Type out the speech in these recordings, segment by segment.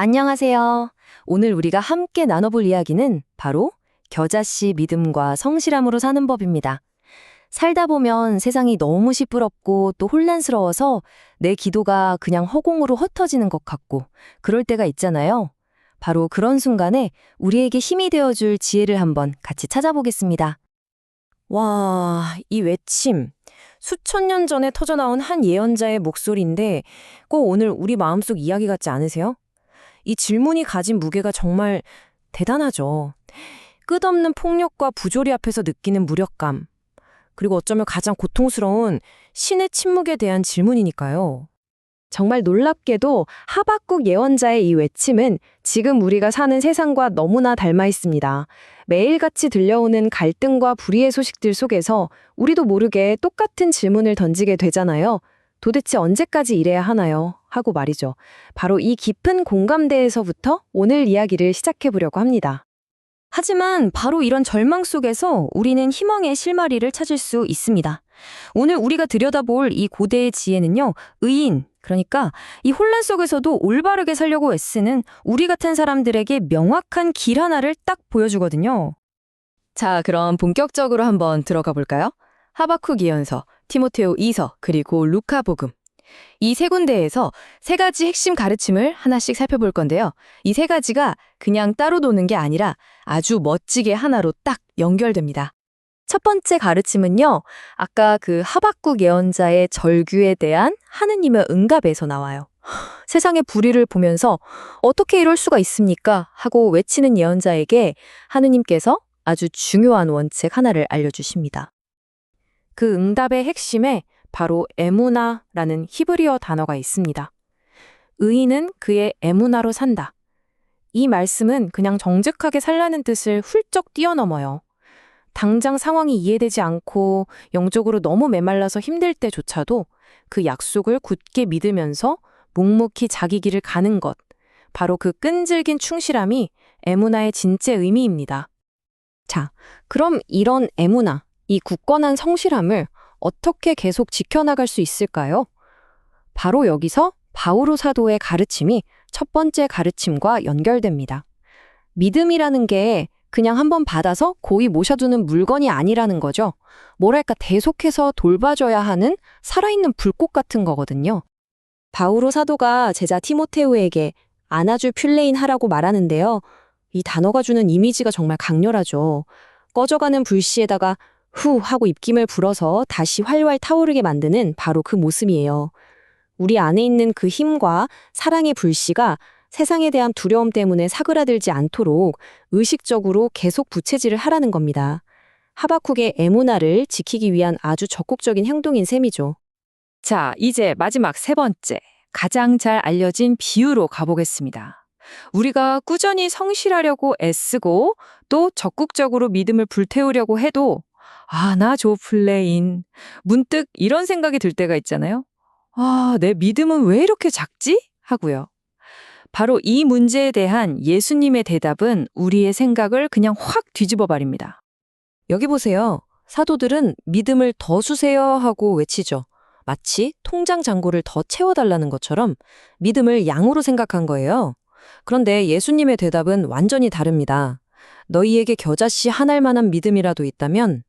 안녕하세요. 오늘 우리가 함께 나눠볼 이야기는 바로 겨자씨 믿음과 성실함으로 사는 법입니다. 살다 보면 세상이 너무 시끄럽고 또 혼란스러워서 내 기도가 그냥 허공으로 흩어지는 것 같고 그럴 때가 있잖아요. 바로 그런 순간에 우리에게 힘이 되어줄 지혜를 한번 같이 찾아보겠습니다. 와, 이 외침. 수천 년 전에 터져나온 한 예언자의 목소리인데 꼭 오늘 우리 마음속 이야기 같지 않으세요? 이 질문이 가진 무게가 정말 대단하죠. 끝없는 폭력과 부조리 앞에서 느끼는 무력감, 그리고 어쩌면 가장 고통스러운 신의 침묵에 대한 질문이니까요. 정말 놀랍게도 하박국 예언자의 이 외침은 지금 우리가 사는 세상과 너무나 닮아 있습니다. 매일같이 들려오는 갈등과 불의의 소식들 속에서 우리도 모르게 똑같은 질문을 던지게 되잖아요. 도대체 언제까지 이래야 하나요? 하고 말이죠. 바로 이 깊은 공감대에서부터 오늘 이야기를 시작해 보려고 합니다. 하지만 바로 이런 절망 속에서 우리는 희망의 실마리를 찾을 수 있습니다. 오늘 우리가 들여다볼 이 고대의 지혜는요, 의인, 그러니까 이 혼란 속에서도 올바르게 살려고 애쓰는 우리 같은 사람들에게 명확한 길 하나를 딱 보여주거든요. 자, 그럼 본격적으로 한번 들어가 볼까요? 하박국 예언서, 디모데후 2서, 그리고 루카복음. 이 세 군데에서 세 가지 핵심 가르침을 하나씩 살펴볼 건데요. 이 세 가지가 그냥 따로 노는 게 아니라 아주 멋지게 하나로 딱 연결됩니다. 첫 번째 가르침은요, 아까 그 하박국 예언자의 절규에 대한 하느님의 응답에서 나와요. 세상의 불의를 보면서 어떻게 이럴 수가 있습니까? 하고 외치는 예언자에게 하느님께서 아주 중요한 원칙 하나를 알려주십니다. 그 응답의 핵심에 바로 에무나라는 히브리어 단어가 있습니다. 의인은 그의 에무나로 산다. 이 말씀은 그냥 정직하게 살라는 뜻을 훌쩍 뛰어넘어요. 당장 상황이 이해되지 않고 영적으로 너무 메말라서 힘들 때조차도 그 약속을 굳게 믿으면서 묵묵히 자기 길을 가는 것, 바로 그 끈질긴 충실함이 에무나의 진짜 의미입니다. 자, 그럼 이런 에무나, 이 굳건한 성실함을 어떻게 계속 지켜나갈 수 있을까요? 바로 여기서 바오로 사도의 가르침이 첫 번째 가르침과 연결됩니다. 믿음이라는 게 그냥 한번 받아서 고이 모셔두는 물건이 아니라는 거죠. 뭐랄까 계속해서 돌봐줘야 하는 살아있는 불꽃 같은 거거든요. 바오로 사도가 제자 티모테후에게 안아줄 퓰레인 하라고 말하는데요. 이 단어가 주는 이미지가 정말 강렬하죠. 꺼져가는 불씨에다가 후 하고 입김을 불어서 다시 활활 타오르게 만드는 바로 그 모습이에요. 우리 안에 있는 그 힘과 사랑의 불씨가 세상에 대한 두려움 때문에 사그라들지 않도록 의식적으로 계속 부채질을 하라는 겁니다. 하박국의 에무나를 지키기 위한 아주 적극적인 행동인 셈이죠. 자, 이제 마지막 세 번째, 가장 잘 알려진 비유로 가보겠습니다. 우리가 꾸준히 성실하려고 애쓰고 또 적극적으로 믿음을 불태우려고 해도 나 조 플레인. 문득 이런 생각이 들 때가 있잖아요. 내 믿음은 왜 이렇게 작지? 하고요. 바로 이 문제에 대한 예수님의 대답은 우리의 생각을 그냥 확 뒤집어 버립니다. 여기 보세요. 사도들은 믿음을 더 주세요 하고 외치죠. 마치 통장 잔고를 더 채워달라는 것처럼 믿음을 양으로 생각한 거예요. 그런데 예수님의 대답은 완전히 다릅니다. 너희에게 겨자씨 한 알만한 믿음이라도 있다면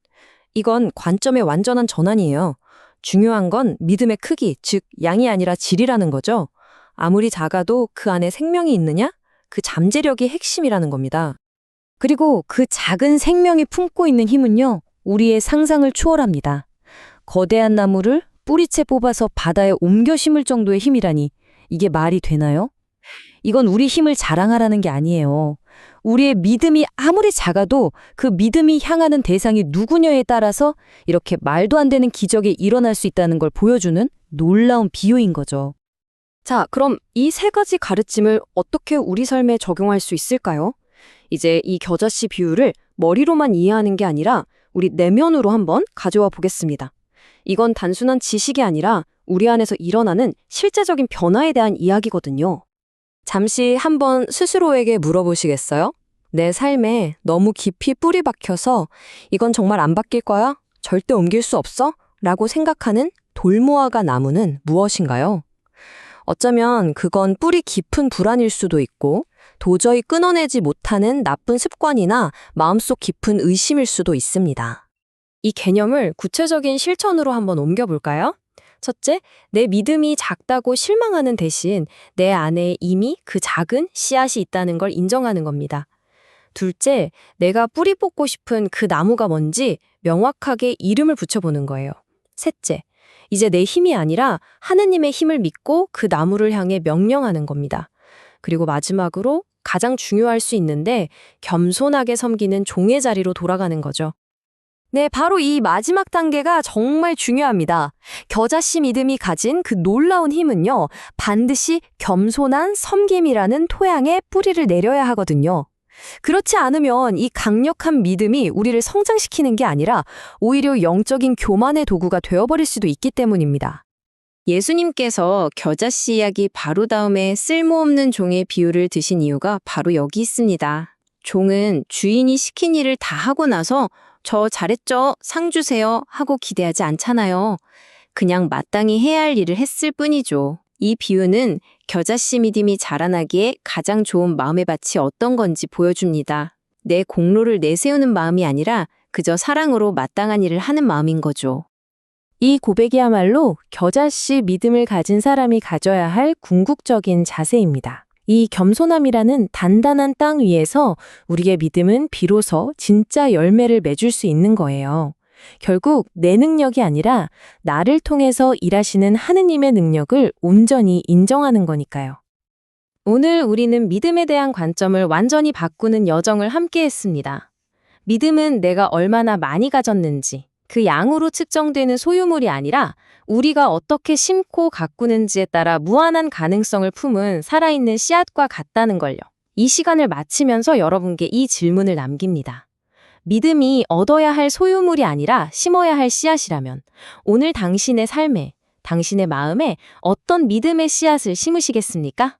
이건 관점의 완전한 전환이에요. 중요한 건 믿음의 크기, 즉 양이 아니라 질이라는 거죠. 아무리 작아도 그 안에 생명이 있느냐? 그 잠재력이 핵심이라는 겁니다. 그리고 그 작은 생명이 품고 있는 힘은요, 우리의 상상을 초월합니다. 거대한 나무를 뿌리채 뽑아서 바다에 옮겨 심을 정도의 힘이라니, 이게 말이 되나요? 이건 우리 힘을 자랑하라는 게 아니에요. 우리의 믿음이 아무리 작아도 그 믿음이 향하는 대상이 누구냐에 따라서 이렇게 말도 안 되는 기적이 일어날 수 있다는 걸 보여주는 놀라운 비유인 거죠. 자, 그럼 이 세 가지 가르침을 어떻게 우리 삶에 적용할 수 있을까요? 이제 이 겨자씨 비유를 머리로만 이해하는 게 아니라 우리 내면으로 한번 가져와 보겠습니다. 이건 단순한 지식이 아니라 우리 안에서 일어나는 실제적인 변화에 대한 이야기거든요. 잠시 한번 스스로에게 물어보시겠어요? 내 삶에 너무 깊이 뿌리 박혀서 이건 정말 안 바뀔 거야? 절대 옮길 수 없어? 라고 생각하는 돌무화과 나무는 무엇인가요? 어쩌면 그건 뿌리 깊은 불안일 수도 있고, 도저히 끊어내지 못하는 나쁜 습관이나 마음속 깊은 의심일 수도 있습니다. 이 개념을 구체적인 실천으로 한번 옮겨볼까요? 첫째, 내 믿음이 작다고 실망하는 대신 내 안에 이미 그 작은 씨앗이 있다는 걸 인정하는 겁니다. 둘째, 내가 뿌리 뽑고 싶은 그 나무가 뭔지 명확하게 이름을 붙여보는 거예요. 셋째, 이제 내 힘이 아니라 하느님의 힘을 믿고 그 나무를 향해 명령하는 겁니다. 그리고 마지막으로 가장 중요할 수 있는데 겸손하게 섬기는 종의 자리로 돌아가는 거죠. 네, 바로 이 마지막 단계가 정말 중요합니다. 겨자씨 믿음이 가진 그 놀라운 힘은요, 반드시 겸손한 섬김이라는 토양에 뿌리를 내려야 하거든요. 그렇지 않으면 이 강력한 믿음이 우리를 성장시키는 게 아니라 오히려 영적인 교만의 도구가 되어버릴 수도 있기 때문입니다. 예수님께서 겨자씨 이야기 바로 다음에 쓸모없는 종의 비유를 드신 이유가 바로 여기 있습니다. 종은 주인이 시킨 일을 다 하고 나서 저 잘했죠? 상 주세요 하고 기대하지 않잖아요. 그냥 마땅히 해야 할 일을 했을 뿐이죠. 이 비유는 겨자씨 믿음이 자라나기에 가장 좋은 마음의 밭이 어떤 건지 보여줍니다. 내 공로를 내세우는 마음이 아니라 그저 사랑으로 마땅한 일을 하는 마음인 거죠. 이 고백이야말로 겨자씨 믿음을 가진 사람이 가져야 할 궁극적인 자세입니다. 이 겸손함이라는 단단한 땅 위에서 우리의 믿음은 비로소 진짜 열매를 맺을 수 있는 거예요. 결국 내 능력이 아니라 나를 통해서 일하시는 하느님의 능력을 온전히 인정하는 거니까요. 오늘 우리는 믿음에 대한 관점을 완전히 바꾸는 여정을 함께 했습니다. 믿음은 내가 얼마나 많이 가졌는지, 그 양으로 측정되는 소유물이 아니라 우리가 어떻게 심고 가꾸는지에 따라 무한한 가능성을 품은 살아있는 씨앗과 같다는 걸요. 이 시간을 마치면서 여러분께 이 질문을 남깁니다. 믿음이 얻어야 할 소유물이 아니라 심어야 할 씨앗이라면 오늘 당신의 삶에, 당신의 마음에 어떤 믿음의 씨앗을 심으시겠습니까?